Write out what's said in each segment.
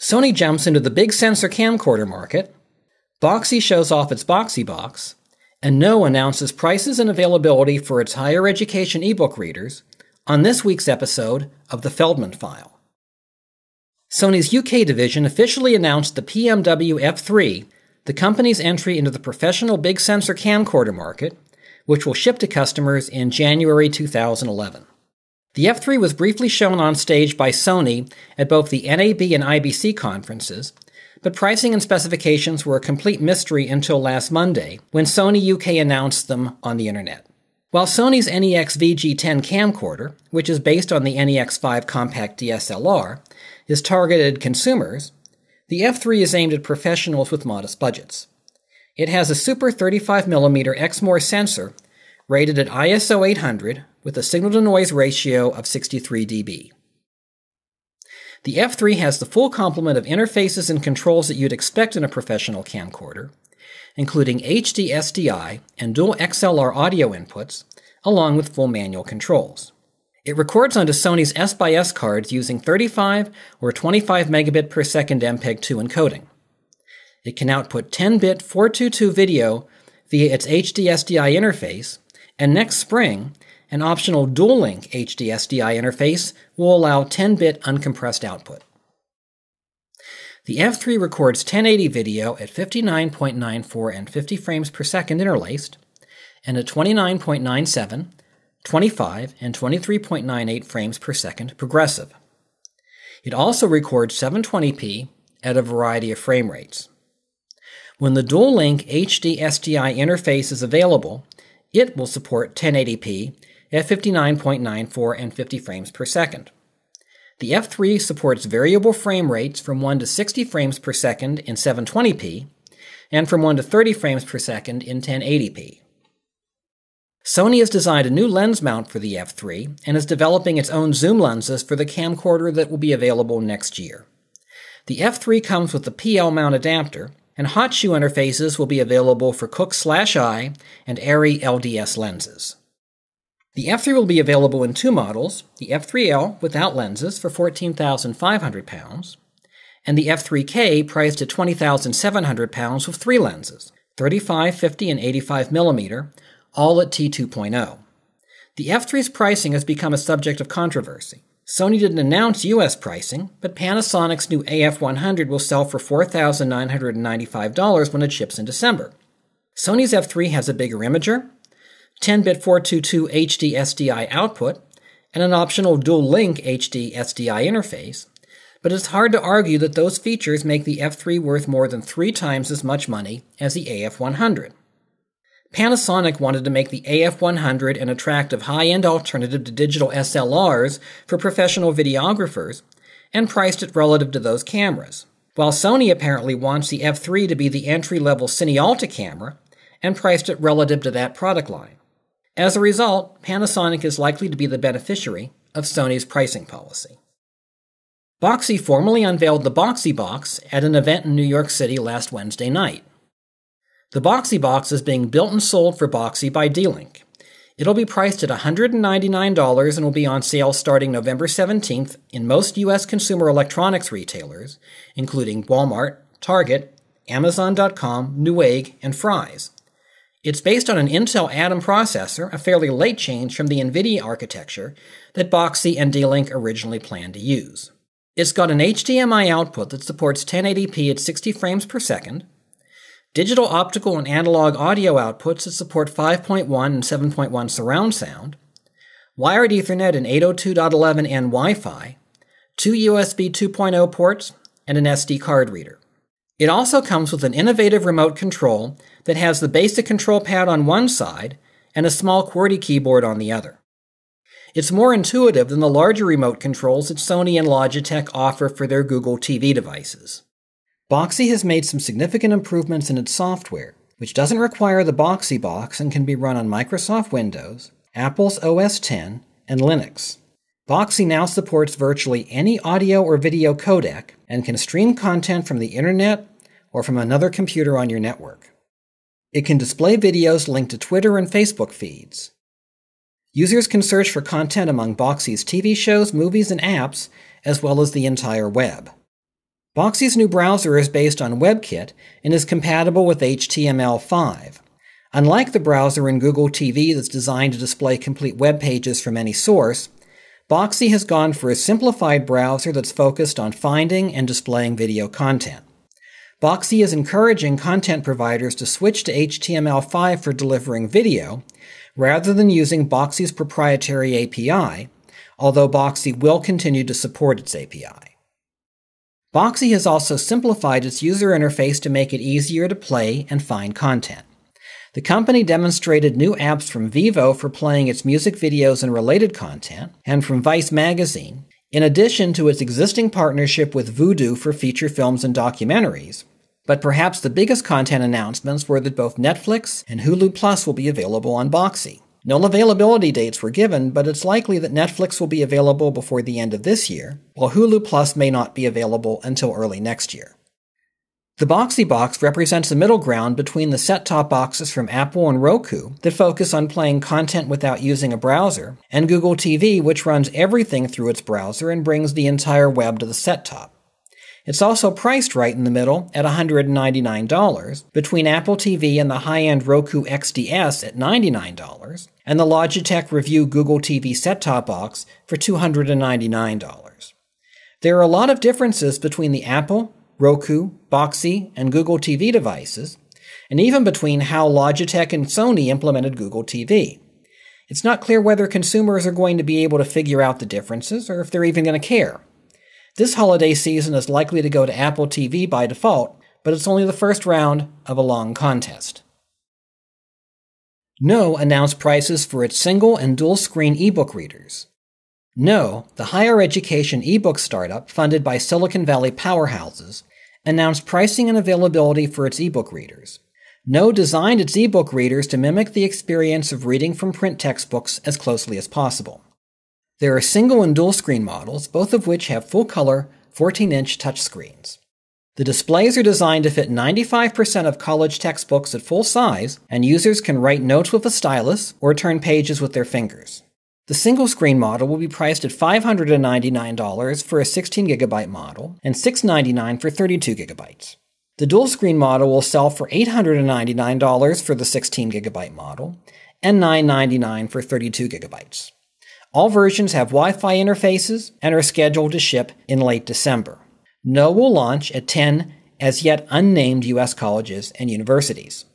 Sony jumps into the big sensor camcorder market, Boxee shows off its Boxee box, and No announces prices and availability for its higher education ebook readers on this week's episode of the Feldman File. Sony's UK division officially announced the PMW F3, the company's entry into the professional big sensor camcorder market, which will ship to customers in January 2011. The F3 was briefly shown on stage by Sony at both the NAB and IBC conferences, but pricing and specifications were a complete mystery until last Monday, when Sony UK announced them on the internet. While Sony's NEX VG10 camcorder, which is based on the NEX5 compact DSLR, is targeted at consumers, the F3 is aimed at professionals with modest budgets. It has a Super 35mm Exmor sensor rated at ISO 800 with a signal-to-noise ratio of 63 dB. The F3 has the full complement of interfaces and controls that you'd expect in a professional camcorder, including HD SDI and dual XLR audio inputs, along with full manual controls. It records onto Sony's S/S cards using 35 or 25 megabit per second MPEG-2 encoding. It can output 10-bit 422 video via its HD SDI interface, and next spring, an optional dual-link HD SDI interface will allow 10-bit uncompressed output. The F3 records 1080 video at 59.94 and 50 frames per second interlaced, and at 29.97, 25, and 23.98 frames per second progressive. It also records 720p at a variety of frame rates. When the dual-link HD SDI interface is available, it will support 1080p at 59.94 and 50 frames per second. The F3 supports variable frame rates from 1 to 60 frames per second in 720p, and from 1 to 30 frames per second in 1080p. Sony has designed a new lens mount for the F3 and is developing its own zoom lenses for the camcorder that will be available next year. The F3 comes with the PL mount adapter, and hot shoe interfaces will be available for Cooke/I and Arri LDS lenses. The F3 will be available in two models, the F3L without lenses for £14,500, and the F3K priced at £20,700 with three lenses, 35, 50, and 85mm, all at T2.0. The F3's pricing has become a subject of controversy. Sony didn't announce US pricing, but Panasonic's new AF100 will sell for $4,995 when it ships in December. Sony's F3 has a bigger imager, 10-bit 422 HD SDI output, and an optional dual-link HD SDI interface, but it's hard to argue that those features make the F3 worth more than 3 times as much money as the AF100. Panasonic wanted to make the AF100 an attractive high-end alternative to digital SLRs for professional videographers, and priced it relative to those cameras, while Sony apparently wants the F3 to be the entry-level Cinealta camera, and priced it relative to that product line. As a result, Panasonic is likely to be the beneficiary of Sony's pricing policy. Boxee formally unveiled the Boxee box at an event in New York City last Wednesday night. The Boxee box is being built and sold for Boxee by D-Link. It'll be priced at $199 and will be on sale starting November 17th in most U.S. consumer electronics retailers, including Walmart, Target, Amazon.com, Newegg, and Fry's. It's based on an Intel Atom processor, a fairly late change from the NVIDIA architecture that Boxee and D-Link originally planned to use. It's got an HDMI output that supports 1080p at 60 frames per second, digital, optical, and analog audio outputs that support 5.1 and 7.1 surround sound, wired Ethernet and 802.11n Wi-Fi, 2 USB 2.0 ports, and an SD card reader. It also comes with an innovative remote control that has the basic control pad on one side and a small QWERTY keyboard on the other. It's more intuitive than the larger remote controls that Sony and Logitech offer for their Google TV devices. Boxee has made some significant improvements in its software, which doesn't require the Boxee box and can be run on Microsoft Windows, Apple's OS X, and Linux. Boxee now supports virtually any audio or video codec and can stream content from the internet or from another computer on your network. It can display videos linked to Twitter and Facebook feeds. Users can search for content among Boxee's TV shows, movies, and apps, as well as the entire web. Boxy's new browser is based on WebKit and is compatible with HTML5. Unlike the browser in Google TV that's designed to display complete web pages from any source, Boxy has gone for a simplified browser that's focused on finding and displaying video content. Boxy is encouraging content providers to switch to HTML5 for delivering video, rather than using Boxy's proprietary API, although Boxy will continue to support its API. Boxy has also simplified its user interface to make it easier to play and find content. The company demonstrated new apps from Vivo for playing its music videos and related content, and from Vice magazine, in addition to its existing partnership with Vudu for feature films and documentaries. But perhaps the biggest content announcements were that both Netflix and Hulu Plus will be available on Boxy. No availability dates were given, but it's likely that Netflix will be available before the end of this year, while Hulu Plus may not be available until early next year. The Boxy box represents the middle ground between the set-top boxes from Apple and Roku that focus on playing content without using a browser, and Google TV, which runs everything through its browser and brings the entire web to the set-top. It's also priced right in the middle at $199, between Apple TV and the high-end Roku XDS at $99, and the Logitech Review Google TV set-top box for $299. There are a lot of differences between the Apple, Roku, Boxy, and Google TV devices, and even between how Logitech and Sony implemented Google TV. It's not clear whether consumers are going to be able to figure out the differences, or if they're even going to care. This holiday season is likely to go to Apple TV by default, but it's only the first round of a long contest. No announced prices for its single and dual-screen ebook readers. No, the higher education ebook startup funded by Silicon Valley powerhouses, announced pricing and availability for its ebook readers. No designed its ebook readers to mimic the experience of reading from print textbooks as closely as possible. There are single and dual-screen models, both of which have full-color, 14-inch touchscreens. The displays are designed to fit 95% of college textbooks at full size, and users can write notes with a stylus or turn pages with their fingers. The single-screen model will be priced at $599 for a 16GB model and $699 for 32GB. The dual-screen model will sell for $899 for the 16GB model and $999 for 32GB. All versions have Wi-Fi interfaces and are scheduled to ship in late December. No will launch at 10 as yet unnamed U.S. colleges and universities.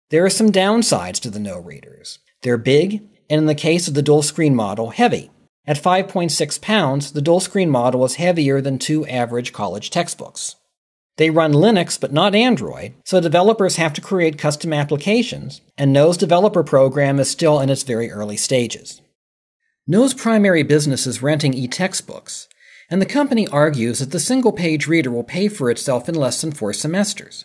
There are some downsides to the No readers. They're big, and in the case of the dual-screen model, heavy. At 5.6 pounds, the dual-screen model is heavier than 2 average college textbooks. They run Linux but not Android, so developers have to create custom applications, and No's developer program is still in its very early stages. No's primary business is renting e-textbooks, and the company argues that the single-page reader will pay for itself in less than 4 semesters.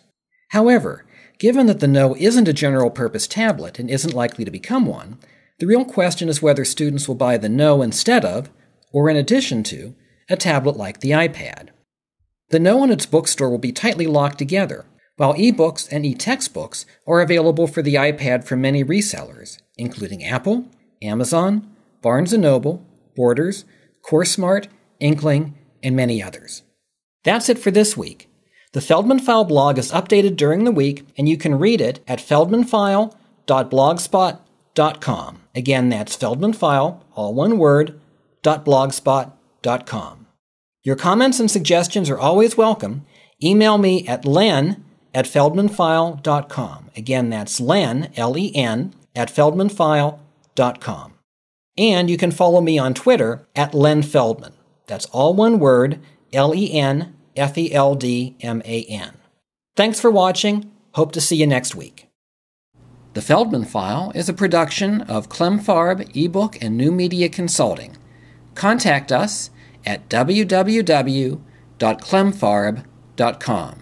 However, given that the No isn't a general-purpose tablet and isn't likely to become one, the real question is whether students will buy the No instead of, or in addition to, a tablet like the iPad. The No and its bookstore will be tightly locked together, while ebooks and e-textbooks are available for the iPad from many resellers, including Apple, Amazon, Barnes & Noble, Borders, CourseSmart, Inkling, and many others. That's it for this week. The Feldman File blog is updated during the week, and you can read it at feldmanfile.blogspot.com. Again, that's feldmanfile, all one word, .blogspot.com. Your comments and suggestions are always welcome. Email me at len@feldmanfile.com. Again, that's len, L-E-N, @feldmanfile.com. And you can follow me on Twitter at Len Feldman. That's all one word, L-E-N-F-E-L-D-M-A-N. Thanks for watching. Hope to see you next week. The Feldman File is a production of Clemfarb eBook and New Media Consulting. Contact us at www.clemfarb.com.